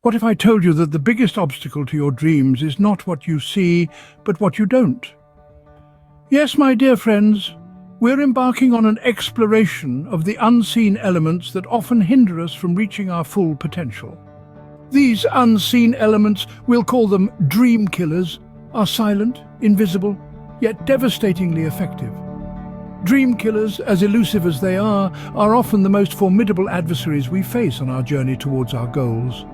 What if I told you that the biggest obstacle to your dreams is not what you see, but what you don't? Yes, my dear friends, we're embarking on an exploration of the unseen elements that often hinder us from reaching our full potential. These unseen elements, we'll call them dream killers, are silent, invisible, yet devastatingly effective. Dream killers, as elusive as they are often the most formidable adversaries we face on our journey towards our goals.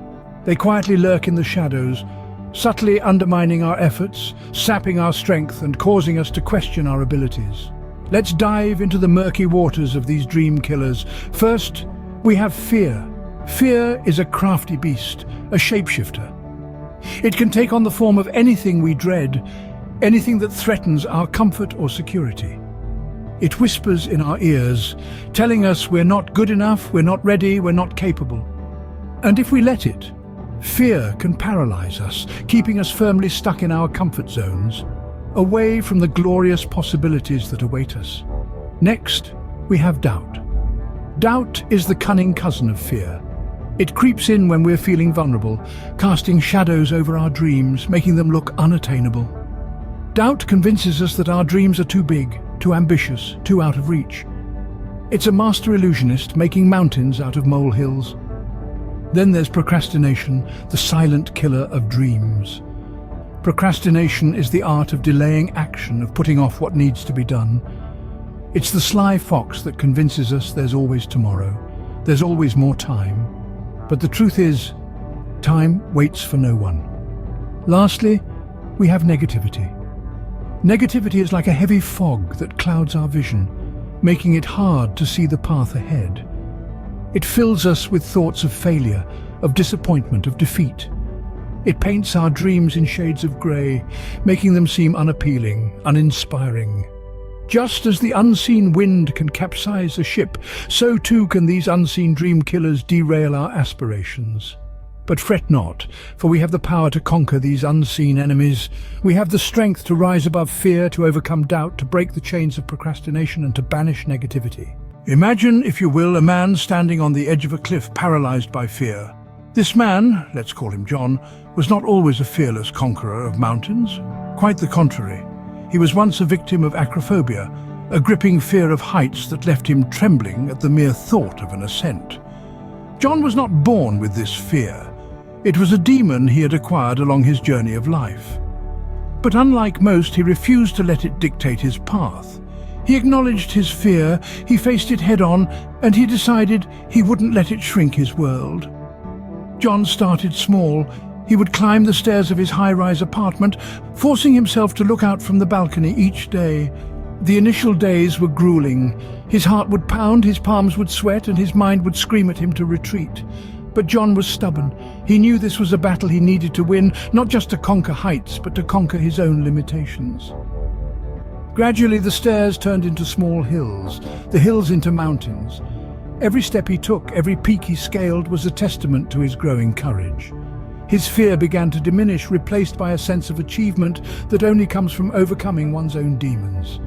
They quietly lurk in the shadows, subtly undermining our efforts, sapping our strength and causing us to question our abilities. Let's dive into the murky waters of these dream killers. First, we have fear. Fear is a crafty beast, a shapeshifter. It can take on the form of anything we dread, anything that threatens our comfort or security. It whispers in our ears, telling us we're not good enough, we're not ready, we're not capable. And if we let it, fear can paralyze us, keeping us firmly stuck in our comfort zones, away from the glorious possibilities that await us. Next, we have doubt. Doubt is the cunning cousin of fear. It creeps in when we're feeling vulnerable, casting shadows over our dreams, making them look unattainable. Doubt convinces us that our dreams are too big, too ambitious, too out of reach. It's a master illusionist making mountains out of molehills. Then there's procrastination, the silent killer of dreams. Procrastination is the art of delaying action, of putting off what needs to be done. It's the sly fox that convinces us there's always tomorrow, there's always more time. But the truth is, time waits for no one. Lastly, we have negativity. Negativity is like a heavy fog that clouds our vision, making it hard to see the path ahead. It fills us with thoughts of failure, of disappointment, of defeat. It paints our dreams in shades of grey, making them seem unappealing, uninspiring. Just as the unseen wind can capsize a ship, so too can these unseen dream killers derail our aspirations. But fret not, for we have the power to conquer these unseen enemies. We have the strength to rise above fear, to overcome doubt, to break the chains of procrastination and to banish negativity. Imagine, if you will, a man standing on the edge of a cliff, paralyzed by fear. This man, let's call him John, was not always a fearless conqueror of mountains. Quite the contrary. He was once a victim of acrophobia, a gripping fear of heights that left him trembling at the mere thought of an ascent. John was not born with this fear. It was a demon he had acquired along his journey of life. But unlike most, he refused to let it dictate his path. He acknowledged his fear, he faced it head-on, and he decided he wouldn't let it shrink his world. John started small. He would climb the stairs of his high-rise apartment, forcing himself to look out from the balcony each day. The initial days were grueling. His heart would pound, his palms would sweat, and his mind would scream at him to retreat. But John was stubborn. He knew this was a battle he needed to win, not just to conquer heights, but to conquer his own limitations. Gradually, the stairs turned into small hills, the hills into mountains. Every step he took, every peak he scaled was a testament to his growing courage. His fear began to diminish, replaced by a sense of achievement that only comes from overcoming one's own demons.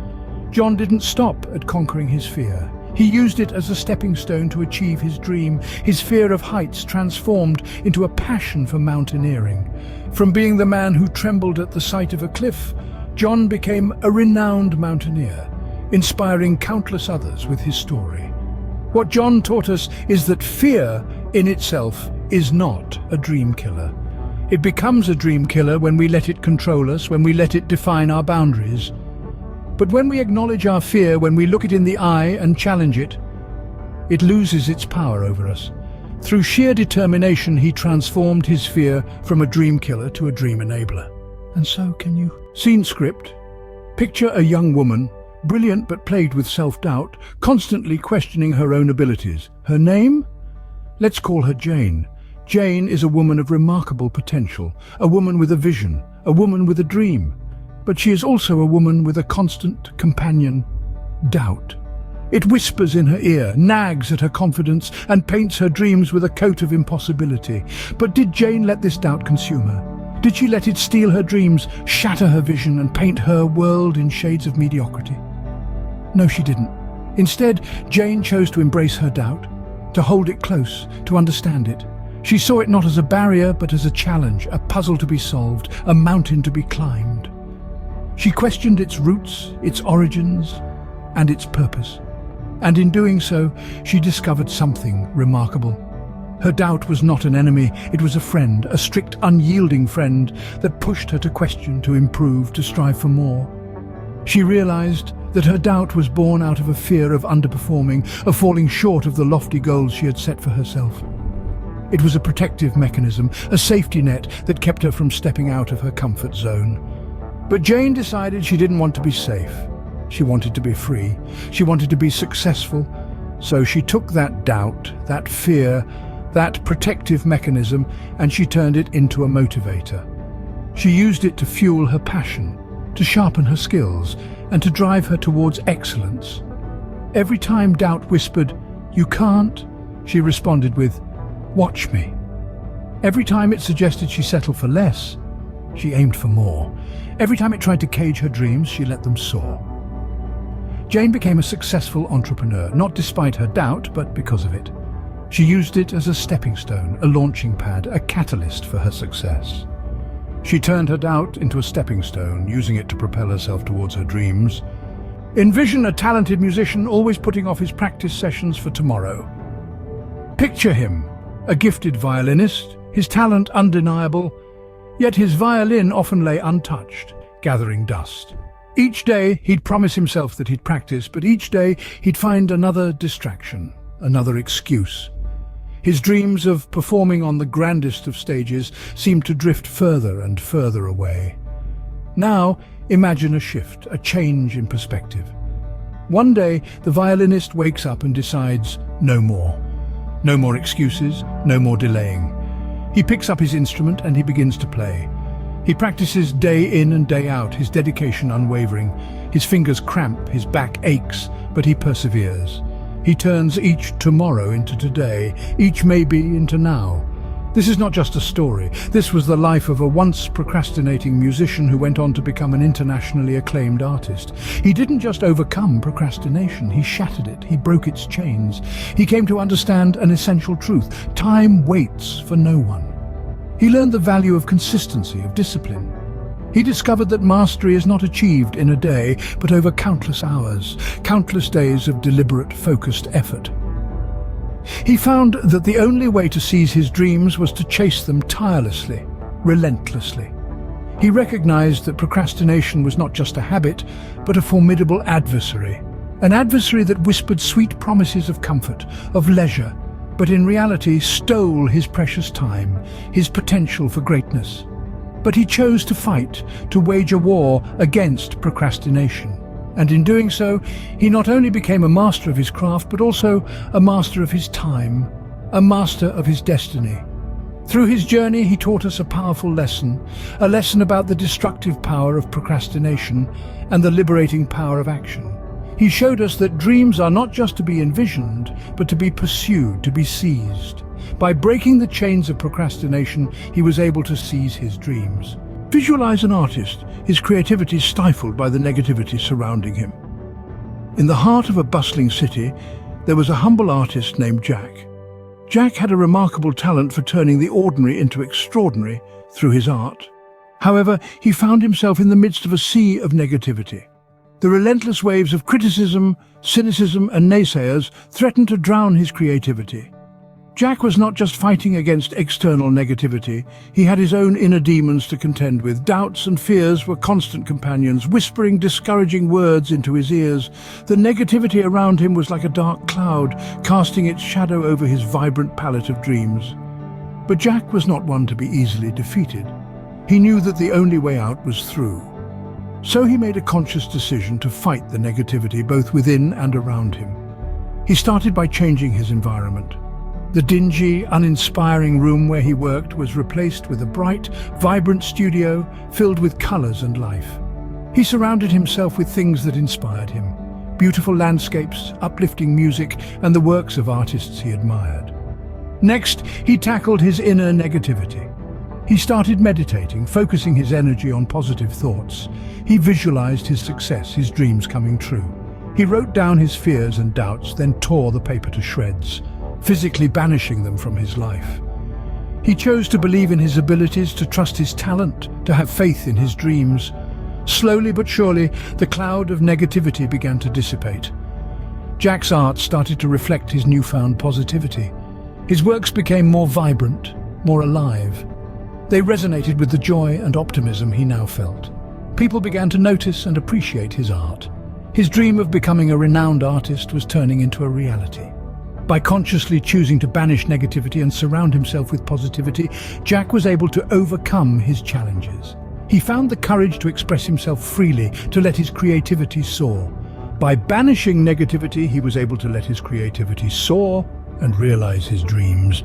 John didn't stop at conquering his fear. He used it as a stepping stone to achieve his dream. His fear of heights transformed into a passion for mountaineering. From being the man who trembled at the sight of a cliff, John became a renowned mountaineer, inspiring countless others with his story. What John taught us is that fear in itself is not a dream killer. It becomes a dream killer when we let it control us, when we let it define our boundaries. But when we acknowledge our fear, when we look it in the eye and challenge it, it loses its power over us. Through sheer determination, he transformed his fear from a dream killer to a dream enabler. And so can you. Scene script. Picture a young woman, brilliant but plagued with self-doubt, constantly questioning her own abilities. Her name? Let's call her Jane. Jane is a woman of remarkable potential, a woman with a vision, a woman with a dream. But she is also a woman with a constant companion, doubt. It whispers in her ear, nags at her confidence, and paints her dreams with a coat of impossibility. But did Jane let this doubt consume her? Did she let it steal her dreams, shatter her vision, and paint her world in shades of mediocrity? No, she didn't. Instead, Jane chose to embrace her doubt, to hold it close, to understand it. She saw it not as a barrier, but as a challenge, a puzzle to be solved, a mountain to be climbed. She questioned its roots, its origins, and its purpose. And in doing so, she discovered something remarkable. Her doubt was not an enemy, it was a friend, a strict, unyielding friend that pushed her to question, to improve, to strive for more. She realized that her doubt was born out of a fear of underperforming, of falling short of the lofty goals she had set for herself. It was a protective mechanism, a safety net that kept her from stepping out of her comfort zone. But Jane decided she didn't want to be safe. She wanted to be free. She wanted to be successful. So she took that doubt, that fear, that protective mechanism, and she turned it into a motivator. She used it to fuel her passion, to sharpen her skills, and to drive her towards excellence. Every time doubt whispered, "You can't," she responded with, "Watch me." Every time it suggested she settle for less, she aimed for more. Every time it tried to cage her dreams, she let them soar. Jane became a successful entrepreneur, not despite her doubt, but because of it. She used it as a stepping stone, a launching pad, a catalyst for her success. She turned her doubt into a stepping stone, using it to propel herself towards her dreams. Envision a talented musician always putting off his practice sessions for tomorrow. Picture him, a gifted violinist, his talent undeniable, yet his violin often lay untouched, gathering dust. Each day he'd promise himself that he'd practice, but each day he'd find another distraction, another excuse. His dreams of performing on the grandest of stages seemed to drift further and further away. Now, imagine a shift, a change in perspective. One day, the violinist wakes up and decides, no more. No more excuses, no more delaying. He picks up his instrument and he begins to play. He practices day in and day out, his dedication unwavering. His fingers cramp, his back aches, but he perseveres. He turns each tomorrow into today, each maybe into now. This is not just a story. This was the life of a once procrastinating musician who went on to become an internationally acclaimed artist. He didn't just overcome procrastination, he shattered it, he broke its chains. He came to understand an essential truth: time waits for no one. He learned the value of consistency, of discipline. He discovered that mastery is not achieved in a day, but over countless hours, countless days of deliberate, focused effort. He found that the only way to seize his dreams was to chase them tirelessly, relentlessly. He recognized that procrastination was not just a habit, but a formidable adversary. An adversary that whispered sweet promises of comfort, of leisure, but in reality stole his precious time, his potential for greatness. But he chose to fight, to wage a war against procrastination. And in doing so, he not only became a master of his craft, but also a master of his time, a master of his destiny. Through his journey, he taught us a powerful lesson, a lesson about the destructive power of procrastination and the liberating power of action. He showed us that dreams are not just to be envisioned, but to be pursued, to be seized. By breaking the chains of procrastination, he was able to seize his dreams. Visualize an artist, his creativity stifled by the negativity surrounding him. In the heart of a bustling city, there was a humble artist named Jack. Jack had a remarkable talent for turning the ordinary into extraordinary through his art. However, he found himself in the midst of a sea of negativity. The relentless waves of criticism, cynicism, and naysayers threatened to drown his creativity. Jack was not just fighting against external negativity, he had his own inner demons to contend with. Doubts and fears were constant companions, whispering discouraging words into his ears. The negativity around him was like a dark cloud, casting its shadow over his vibrant palette of dreams. But Jack was not one to be easily defeated. He knew that the only way out was through. So he made a conscious decision to fight the negativity both within and around him. He started by changing his environment. The dingy, uninspiring room where he worked was replaced with a bright, vibrant studio filled with colors and life. He surrounded himself with things that inspired him: beautiful landscapes, uplifting music, and the works of artists he admired. Next, he tackled his inner negativity. He started meditating, focusing his energy on positive thoughts. He visualized his success, his dreams coming true. He wrote down his fears and doubts, then tore the paper to shreds, physically banishing them from his life. He chose to believe in his abilities, to trust his talent, to have faith in his dreams. Slowly but surely, the cloud of negativity began to dissipate. Jack's art started to reflect his newfound positivity. His works became more vibrant, more alive. They resonated with the joy and optimism he now felt. People began to notice and appreciate his art. His dream of becoming a renowned artist was turning into a reality. By consciously choosing to banish negativity and surround himself with positivity, Jack was able to overcome his challenges. He found the courage to express himself freely, to let his creativity soar. By banishing negativity, he was able to let his creativity soar and realize his dreams.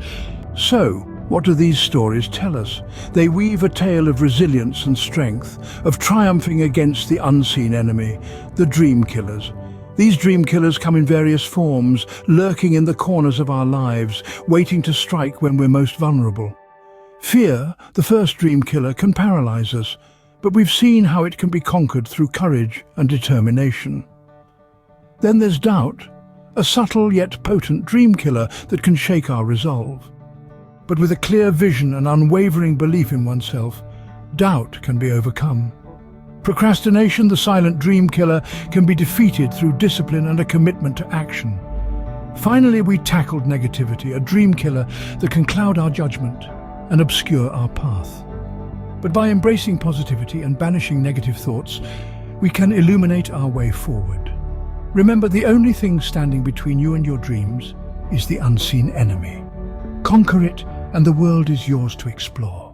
So, what do these stories tell us? They weave a tale of resilience and strength, of triumphing against the unseen enemy, the dream killers. These dream killers come in various forms, lurking in the corners of our lives, waiting to strike when we're most vulnerable. Fear, the first dream killer, can paralyze us, but we've seen how it can be conquered through courage and determination. Then there's doubt, a subtle yet potent dream killer that can shake our resolve. But with a clear vision and unwavering belief in oneself, doubt can be overcome. Procrastination, the silent dream killer, can be defeated through discipline and a commitment to action. Finally, we tackled negativity, a dream killer that can cloud our judgment and obscure our path. But by embracing positivity and banishing negative thoughts, we can illuminate our way forward. Remember, the only thing standing between you and your dreams is the unseen enemy. Conquer it, and the world is yours to explore.